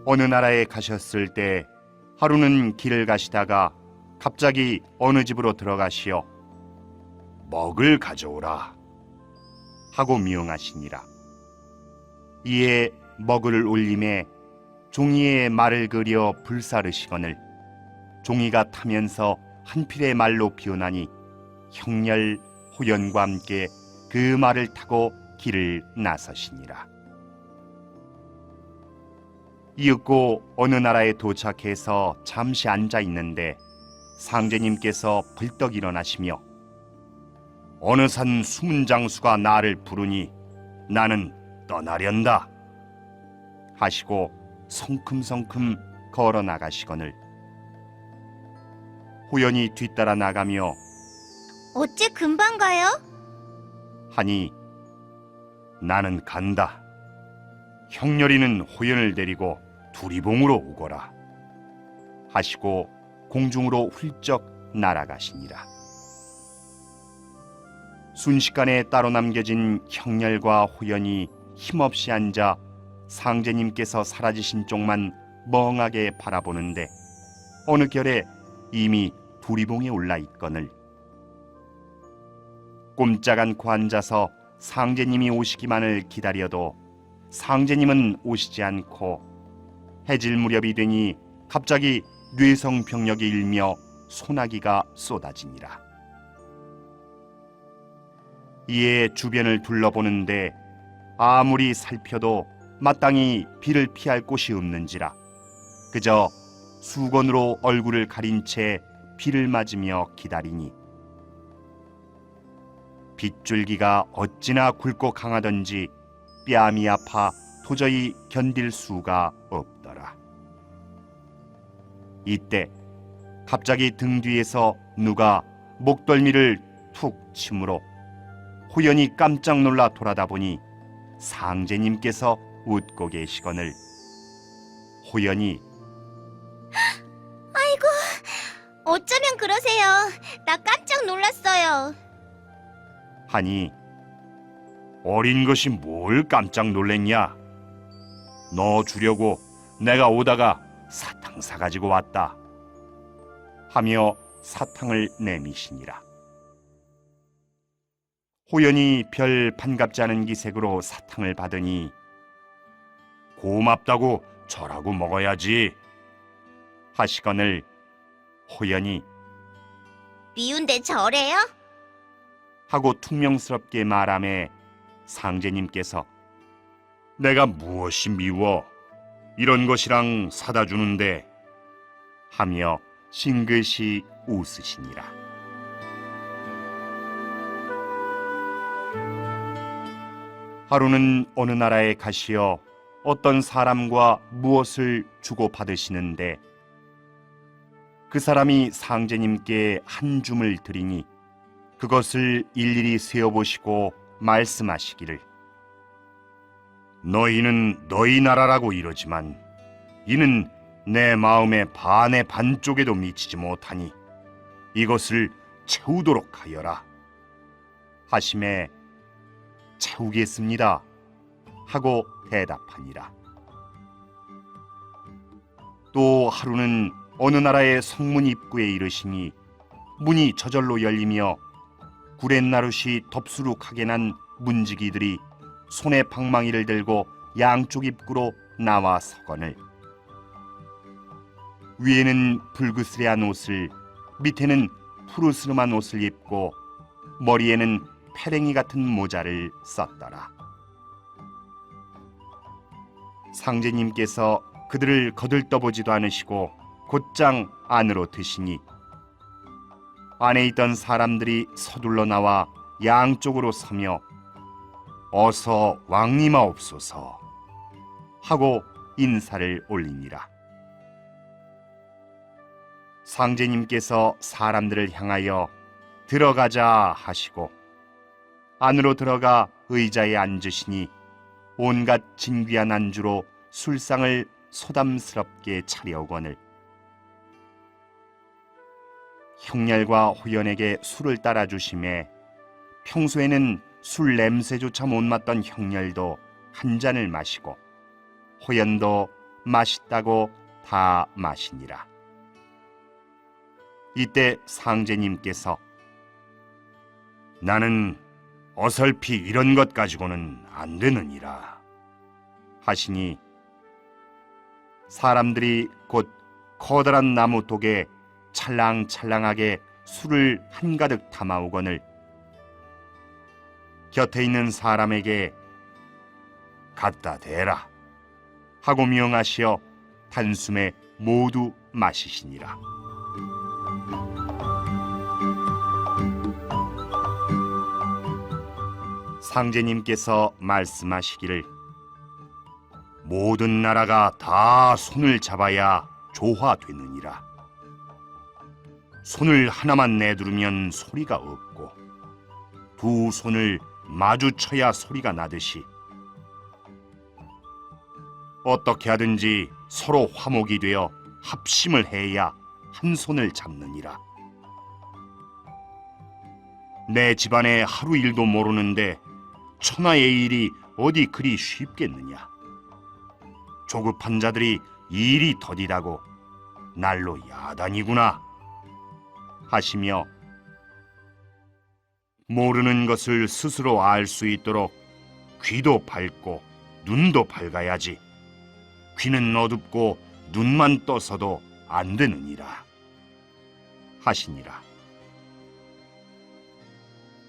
어느 나라에 가셨을 때 하루는 길을 가시다가 갑자기 어느 집으로 들어가시어 먹을 가져오라 하고 미용하시니라. 이에 먹을 올림에 종이에 말을 그려 불사르시거늘 종이가 타면서 한 필의 말로 비어나니 형렬 호연과 함께 그 말을 타고 길을 나서시니라. 이윽고 어느 나라에 도착해서 잠시 앉아 있는데 상제님께서 벌떡 일어나시며 어느 산 숨은 장수가 나를 부르니 나는 떠나련다 하시고 성큼성큼 걸어 나가시거늘 호연이 뒤따라 나가며 어째 금방 가요? 하니 나는 간다. 형렬이는 호연을 데리고 두리봉으로 오거라 하시고 공중으로 훌쩍 날아가시니라. 순식간에 따로 남겨진 형렬과 호연이 힘없이 앉아 상제님께서 사라지신 쪽만 멍하게 바라보는데 어느 결에 이미 두리봉에 올라 있거늘 꼼짝 않고 앉아서 상제님이 오시기만을 기다려도 상제님은 오시지 않고 해질 무렵이 되니 갑자기 뇌성병력이 일며 소나기가 쏟아지니라. 이에 주변을 둘러보는데 아무리 살펴도 마땅히 비를 피할 곳이 없는지라 그저 수건으로 얼굴을 가린 채 비를 맞으며 기다리니 빗줄기가 어찌나 굵고 강하던지 뺨이 아파 도저히 견딜 수가 없더라. 이때 갑자기 등 뒤에서 누가 목덜미를 툭 치므로 호연이 깜짝 놀라 돌아다 보니 상제님께서 웃고 계시거늘 호연이 아이고, 어쩌면 그러세요. 나 깜짝 놀랐어요. 하니 어린 것이 뭘 깜짝 놀랬냐? 너 주려고 내가 오다가 사탕 사가지고 왔다 하며 사탕을 내미시니라. 호연이 별 반갑지 않은 기색으로 사탕을 받으니 고맙다고 절하고 먹어야지 하시거늘 호연이 미운데 저래요? 하고 퉁명스럽게 말하매 상제님께서 내가 무엇이 미워 이런 것이랑 사다 주는데 하며 싱긋이 웃으시니라. 하루는 어느 나라에 가시어 어떤 사람과 무엇을 주고 받으시는데 그 사람이 상제님께 한 줌을 드리니 그것을 일일이 세어보시고 말씀하시기를 너희는 너희 나라라고 이러지만 이는 내 마음의 반의 반쪽에도 미치지 못하니 이것을 채우도록 하여라 하심에 채우겠습니다 하고 대답하니라. 또 하루는 어느 나라의 성문 입구에 이르시니 문이 저절로 열리며 구렛나룻이 덥수룩하게 난 문지기들이 손에 방망이를 들고 양쪽 입구로 나와 서거늘 위에는 불그스레한 옷을 밑에는 푸르스름한 옷을 입고 머리에는 패랭이 같은 모자를 썼더라. 상제님께서 그들을 거들떠보지도 않으시고 곧장 안으로 드시니 안에 있던 사람들이 서둘러 나와 양쪽으로 서며 어서 왕림하옵소서 하고 인사를 올리니라. 상제님께서 사람들을 향하여 들어가자 하시고 안으로 들어가 의자에 앉으시니 온갖 진귀한 안주로 술상을 소담스럽게 차려오거늘 형렬과 호연에게 술을 따라주심에 평소에는 술 냄새조차 못 맡던 형렬도 한 잔을 마시고 호연도 맛있다고 다 마시니라. 이때 상제님께서 나는 어설피 이런 것 가지고는 안 되느니라 하시니 사람들이 곧 커다란 나무 독에 찰랑찰랑하게 술을 한가득 담아오거늘 곁에 있는 사람에게 갖다 대라 하고 명하시어 단숨에 모두 마시시니라. 상제님께서 말씀하시기를 모든 나라가 다 손을 잡아야 조화되느니라. 손을 하나만 내두르면 소리가 없고 두 손을 마주쳐야 소리가 나듯이 어떻게 하든지 서로 화목이 되어 합심을 해야 한 손을 잡느니라. 내 집안에 하루 일도 모르는데 천하의 일이 어디 그리 쉽겠느냐. 조급한 자들이 일이 더디다고 날로 야단이구나 하시며 모르는 것을 스스로 알 수 있도록 귀도 밝고 눈도 밝아야지 귀는 어둡고 눈만 떠서도 안 되느니라 하시니라.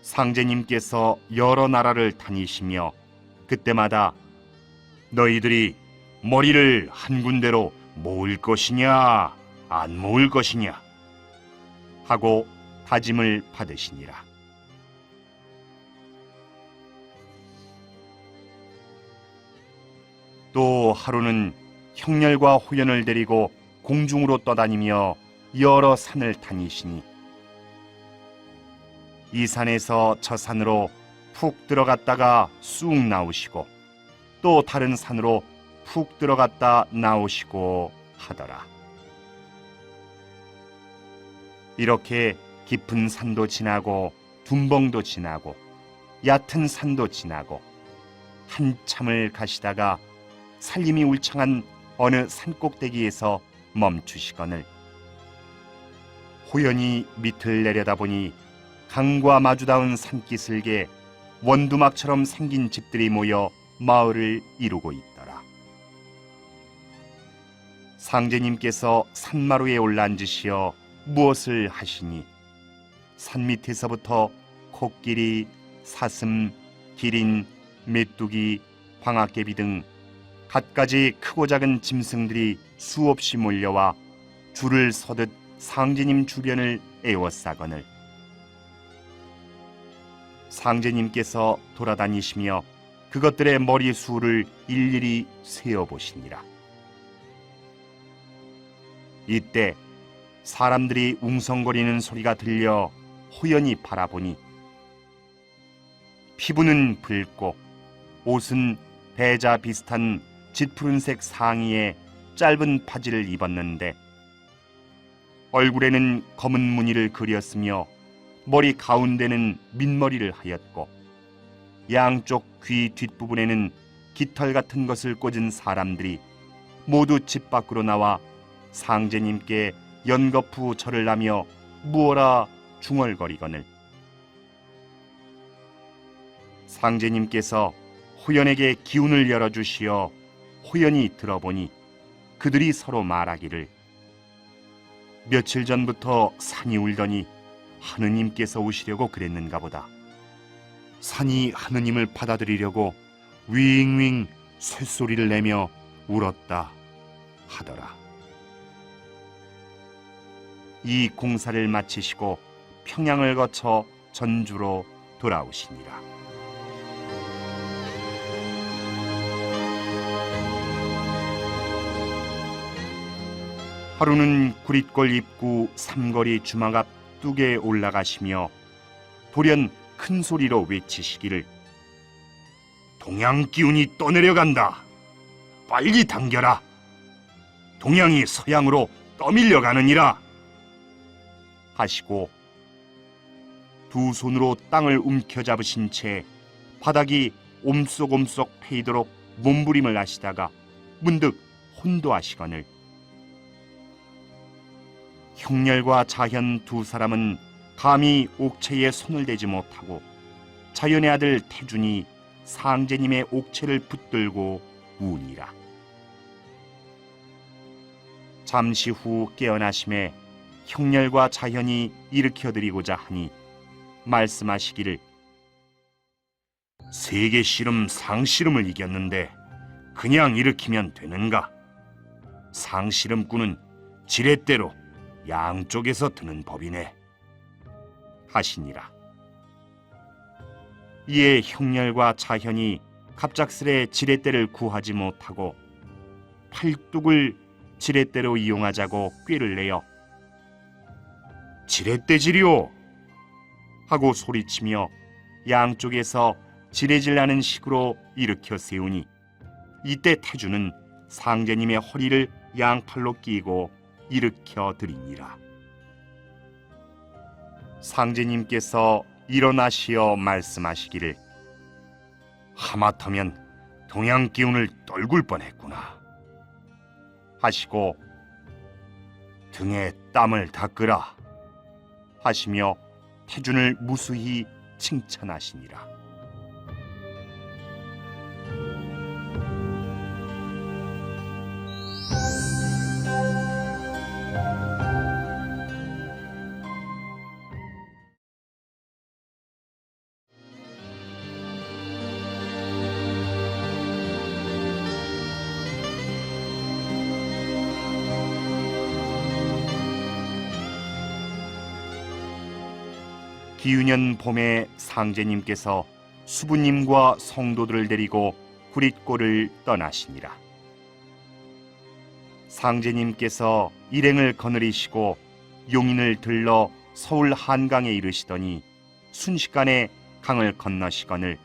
상제님께서 여러 나라를 다니시며 그때마다 너희들이 머리를 한 군데로 모을 것이냐 안 모을 것이냐 하고 다짐을 받으시니라. 또 하루는 형렬과 호연을 데리고 공중으로 떠다니며 여러 산을 다니시니 이 산에서 저 산으로 푹 들어갔다가 쑥 나오시고 또 다른 산으로 푹 들어갔다 나오시고 하더라. 이렇게 깊은 산도 지나고 둔벙도 지나고 얕은 산도 지나고 한참을 가시다가 산림이 울창한 어느 산꼭대기에서 멈추시거늘 호연히 밑을 내려다보니 강과 마주닿은 산기슭에 원두막처럼 생긴 집들이 모여 마을을 이루고 있더라. 상제님께서 산마루에 올라앉으시어 무엇을 하시니 산 밑에서부터 코끼리, 사슴, 기린, 메뚜기, 광학개비 등 갖가지 크고 작은 짐승들이 수없이 몰려와 줄을 서듯 상제님 주변을 에워싸거늘 상제님께서 돌아다니시며 그것들의 머리수를 일일이 세어보시니라. 이때 사람들이 웅성거리는 소리가 들려 호연히 바라보니 피부는 붉고 옷은 배자 비슷한 짙푸른색 상의에 짧은 바지를 입었는데 얼굴에는 검은 무늬를 그렸으며 머리 가운데는 민머리를 하였고 양쪽 귀 뒷부분에는 깃털 같은 것을 꽂은 사람들이 모두 집 밖으로 나와 상제님께 연거푸 절을 하며 무어라 중얼거리거늘 상제님께서 호연에게 기운을 열어주시어 호연이 들어보니 그들이 서로 말하기를 며칠 전부터 산이 울더니 하느님께서 오시려고 그랬는가 보다. 산이 하느님을 받아들이려고 윙윙 쇳소리를 내며 울었다 하더라. 이 공사를 마치시고 평양을 거쳐 전주로 돌아오시니라. 하루는 구릿골 입구 삼거리 주막 앞 뚝에 올라가시며 돌연 큰 소리로 외치시기를 동양 기운이 떠내려간다. 빨리 당겨라. 동양이 서양으로 떠밀려가느니라 하시고 두 손으로 땅을 움켜잡으신 채 바닥이 옴쏙옴쏙 패이도록 몸부림을 하시다가 문득 혼도하시거늘 형렬과 자현 두 사람은 감히 옥체에 손을 대지 못하고 자연의 아들 태준이 상제님의 옥체를 붙들고 우니라. 잠시 후 깨어나심에 형렬과 자현이 일으켜드리고자 하니 말씀하시기를 세계 씨름 상씨름을 이겼는데 그냥 일으키면 되는가? 상씨름꾼은 지렛대로 양쪽에서 드는 법이네 하시니라. 이에 형렬과 자현이 갑작스레 지렛대를 구하지 못하고 팔뚝을 지렛대로 이용하자고 꾀를 내어 지렛대질이오 하고 소리치며 양쪽에서 지레질나는 식으로 일으켜 세우니 이때 태주는 상제님의 허리를 양팔로 끼고 일으켜 드리니라. 상제님께서 일어나시어 말씀하시기를 하마터면 동양 기운을 떨굴 뻔했구나 하시고 등에 땀을 닦으라 하시며 태준을 무수히 칭찬하시니라. 기유년 봄에 상제님께서 수부님과 성도들을 데리고 구릿골을 떠나시니라. 상제님께서 일행을 거느리시고 용인을 들러 서울 한강에 이르시더니 순식간에 강을 건너시거늘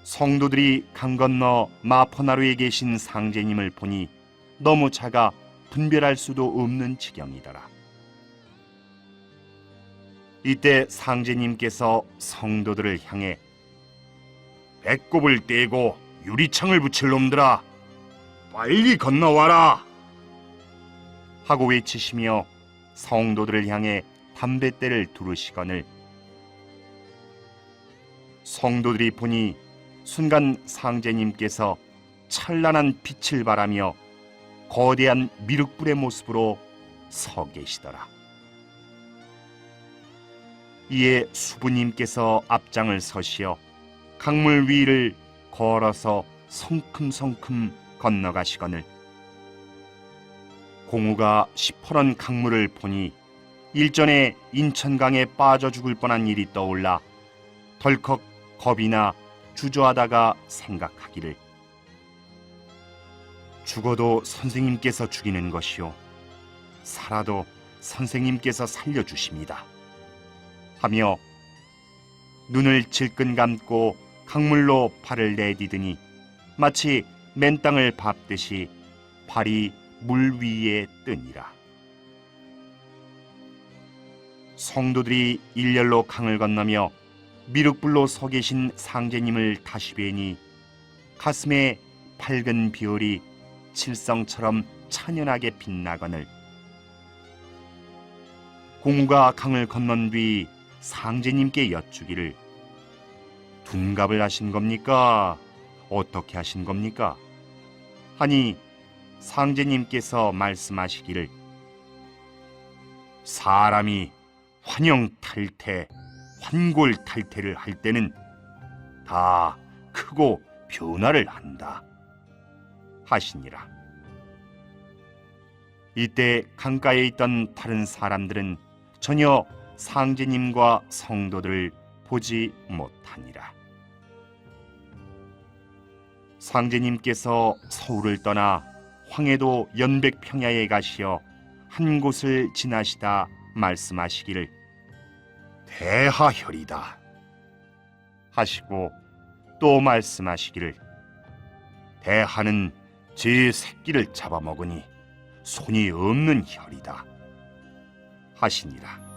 성도들이 강 건너 마포나루에 계신 상제님을 보니 너무 작아 분별할 수도 없는 지경이더라. 이때 상제님께서 성도들을 향해 배꼽을 떼고 유리창을 붙일 놈들아 빨리 건너와라 하고 외치시며 성도들을 향해 담뱃대를 두르시거늘 성도들이 보니 순간 상제님께서 찬란한 빛을 발하며 거대한 미륵불의 모습으로 서 계시더라. 이에 수부님께서 앞장을 서시어 강물 위를 걸어서 성큼성큼 건너가시거늘 공우가 시퍼런 강물을 보니 일전에 인천강에 빠져 죽을 뻔한 일이 떠올라 덜컥 겁이나 주저하다가 생각하기를 죽어도 선생님께서 죽이는 것이요 살아도 선생님께서 살려주십니다 하며 눈을 질끈 감고 강물로 발을 내디드니 마치 맨땅을 밟듯이 발이 물 위에 뜨니라. 성도들이 일렬로 강을 건너며 미륵불로 서 계신 상제님을 다시 뵈니 가슴에 밝은 별이 칠성처럼 찬연하게 빛나거늘 공우가 강을 건넌 뒤 상제님께 여쭈기를 둔갑을 하신 겁니까? 어떻게 하신 겁니까? 하니 상제님께서 말씀하시기를 사람이 환영탈퇴, 환골탈퇴를 할 때는 다 크고 변화를 한다 하시니라. 이때 강가에 있던 다른 사람들은 전혀 상제님과 성도들을 보지 못하니라. 상제님께서 서울을 떠나 황해도 연백평야에 가시어 한 곳을 지나시다 말씀하시기를 대하혈이다 하시고 또 말씀하시기를 대하는 제 새끼를 잡아먹으니 손이 없는 혈이다 하시니라.